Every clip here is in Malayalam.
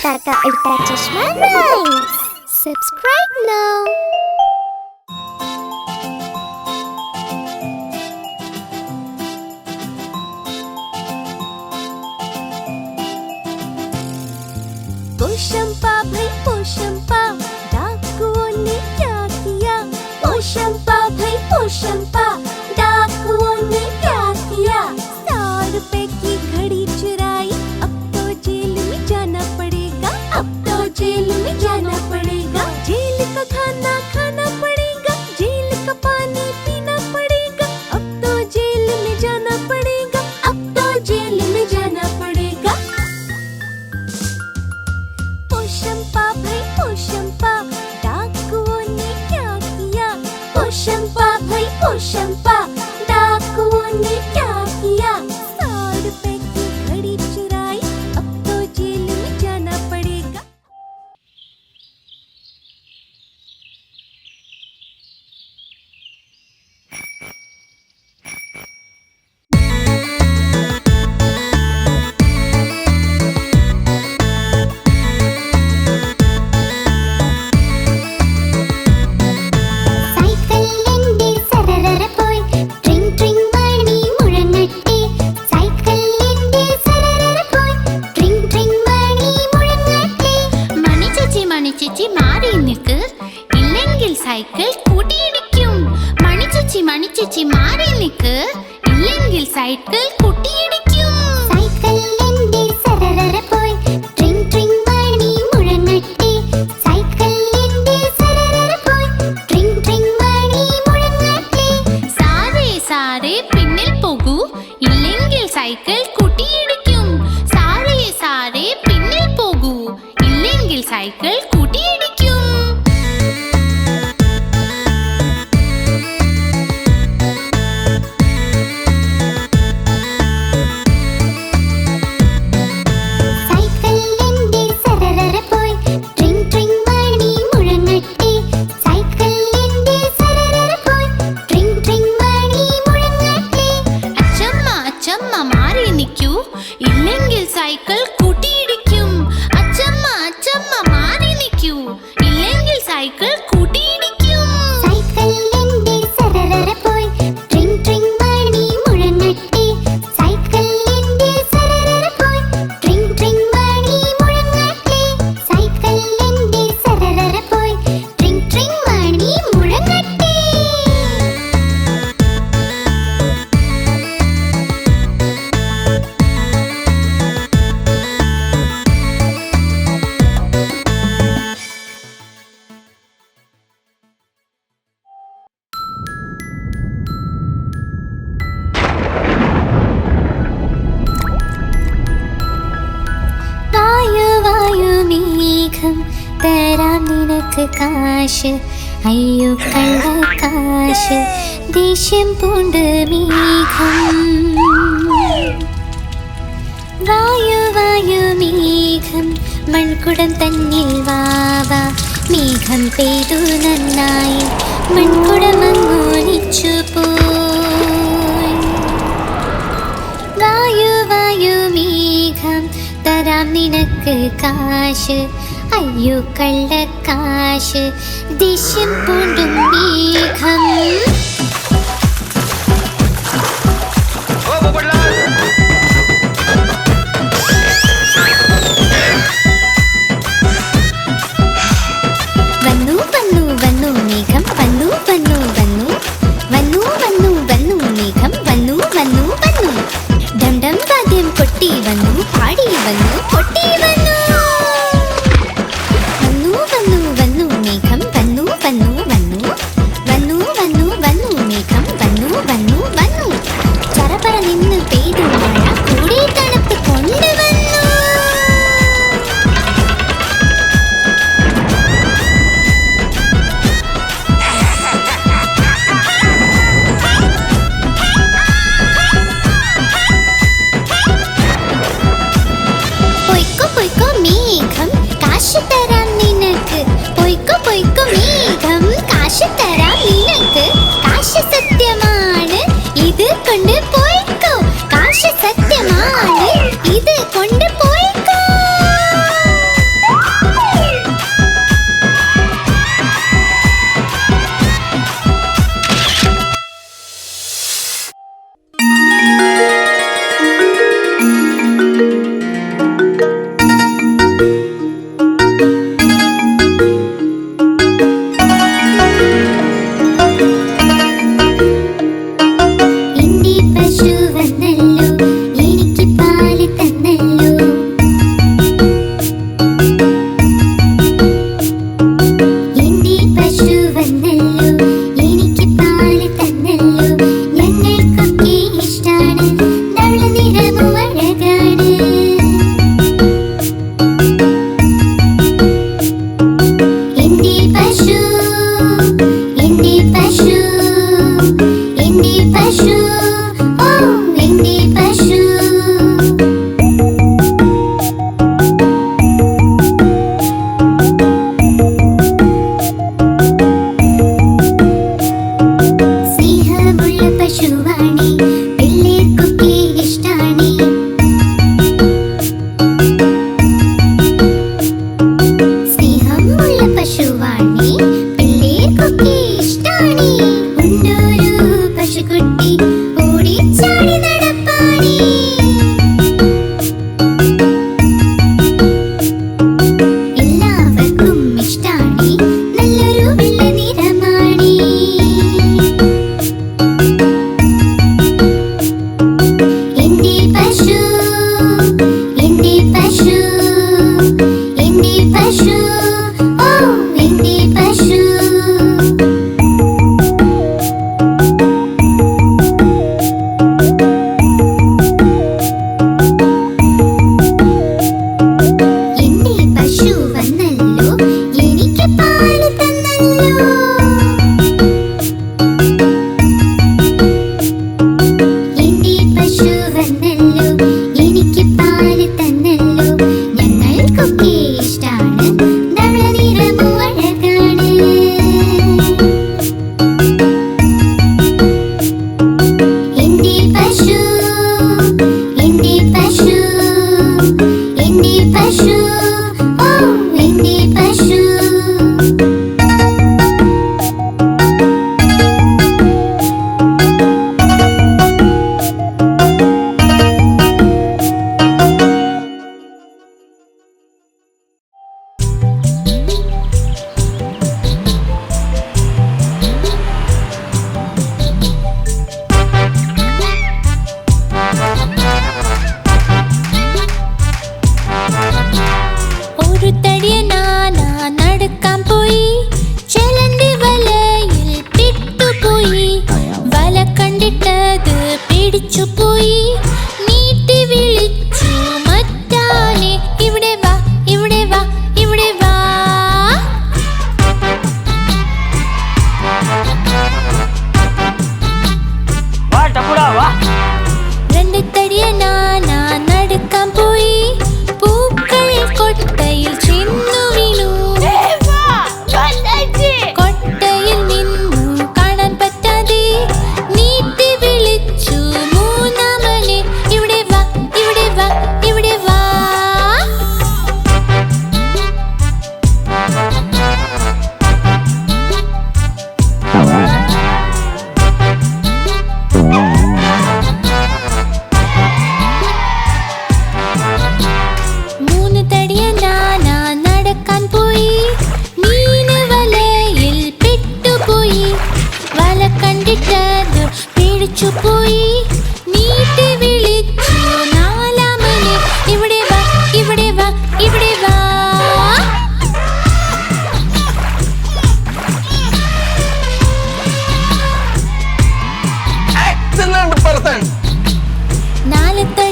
Avatar ka Ultra Chashma Rhymes. Subscribe now. Poshampa भाई पोशंपा, डाकुओं ने क्या किया? पोशंपा भाई पोशंपा, डाकुओं ने क्या किया? 100 रुपए की घड़ी चुराई, अब तो जेल में जाना पड़ेगा, अब तो जेल में जाना पड़ेगा। जेल का खाना खाना पड़ेगा, जेल का पानी पीना पड़ेगा, अब तो जेल में जाना पड़ेगा, अब तो जेल में जाना पड़ेगा। पोशंपा भाई पोशंपा, डाकुओं ने क्या किया? पोशंपा भाई पोशंपा, डाकुओं ने क्या किया? 100 रुपए की घड़ी चुराई, अब तो जेल में जाना पड़ेगा। സൈക്കിൾ കൂട്ടിയിടിക്കും. മണി ചേച്ചി മാറി നിക്ക്, ഇല്ലെങ്കിൽ സൈക്കിൾ കൂട്ടിയിടിക്കും. സൈക്കിൾ എന്റെ സരരര പോയി, ട്രിങ് ട്രിങ് മണി മുഴങ്ങട്ടെ. സൈക്കിൾ എന്റെ സരരര പോയി, ട്രിങ് ട്രിങ് മണി മുഴങ്ങട്ടെ. സാരേ പിന്നിൽ പോകൂ, ഇല്ലെങ്കിൽ സൈക്കിൾ കൂട്ടിയിടിക്കും. സാരേ പിന്നിൽ പോകൂ, ഇല്ലെങ്കിൽ സൈക്കിൾ കൂട്ടിയിടിക്കും. ഇല്ലെങ്കിൽ സൈക്കിൾ കൂട്ടിയിടിക്കും. അച്ചമ്മ മാറി നിൽക്കൂ, ഇല്ലെങ്കിൽ സൈക്കിൾ കൂട്ടിയിടിക്കും. സൈക്കിൾ എന്റെ സരരര പോയി, ട്രിങ് ട്രിങ് മണി മുഴങ്ങട്ടെ. സൈക്കിൾ എന്റെ സരരര പോയി, ട്രിങ് ട്രിങ് മണി മുഴങ്ങട്ടെ. സൈക്കിൾ എന്റെ സരരര പോയി, ട്രിങ് ട്രിങ് മണി മുഴങ്ങട്ടെ. മേഘം തരാം നിനക്ക് കാശ്, അയ്യോ കള്ളക്കാശ്, ദേഷ്യം പൂണ്ട് മേഘം. വായു മേഘം, മൺകുടം തന്നിൽ വാവാ. മേഘം പെയ്തു നന്നായി, മൺകുടം അങ്ങോലിച്ചു പോയി. വായു മേഘം തരാം നിനക്ക് കാശ്, അയ്യോ കള്ളക്കാശ്, ദേഷ്യം പൂണ്ടും മേഘം. വന്നു മേഘം, വന്നു മേഘം, വന്നു. ഡം വാദ്യം കൊട്ടി വന്നു, പാടി വന്നു, കൊട്ടി വന്നു. വന്നു മേഘം, വന്നു മേഘം, വന്നു. ചറപറ നിന്ന് പെയ്തു മഴ, കൂടെ തണുപ്പ് കൊണ്ടുവന്നു. പൊയ്ക്കോ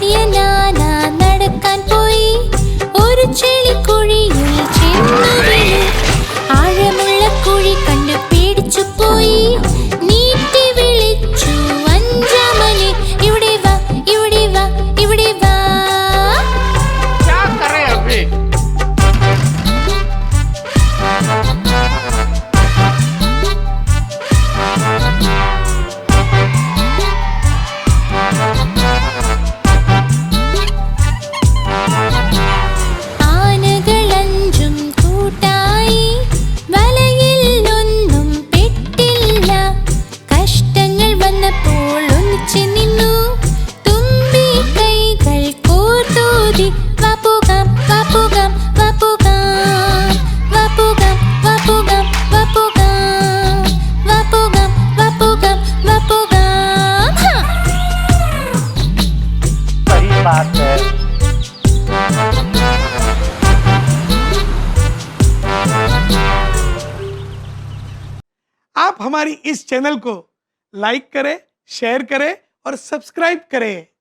വലിയ നാന നടക്കാൻ പോയി ഒരു ചെളിക്കുഴിയിൽ ചെന്നു വീണു ആഴമുള്ള കുഴി കണ്ട് പേടിച്ചു പോയി നീട്ടി വിളിച്ചു അഞ്ചാമനെ ഇവിടെ വാ ഇവിടെ വാ ഇവിടെ വാ क्या करें अभी ആനകളഞ്ചും കൂട്ടായി വലയിൽ ഒന്നും പെട്ടില്ല കഷ്ടങ്ങൾ വന്നപ്പോൾ ഒന്നിച്ചു നിന്നു തുമ്പി കൈകൾ കോർത്തൂതി വപ്പുകം വപ്പുകം വപ്പുകം വപ്പുകം വപ്പുകം വപ്പുകം വപ്പുകം വപ്പുകം വപ്പുകം सही बात है आप हमारी इस चैनल को लाइक करें, शेयर करें और सब्सक्राइब करें।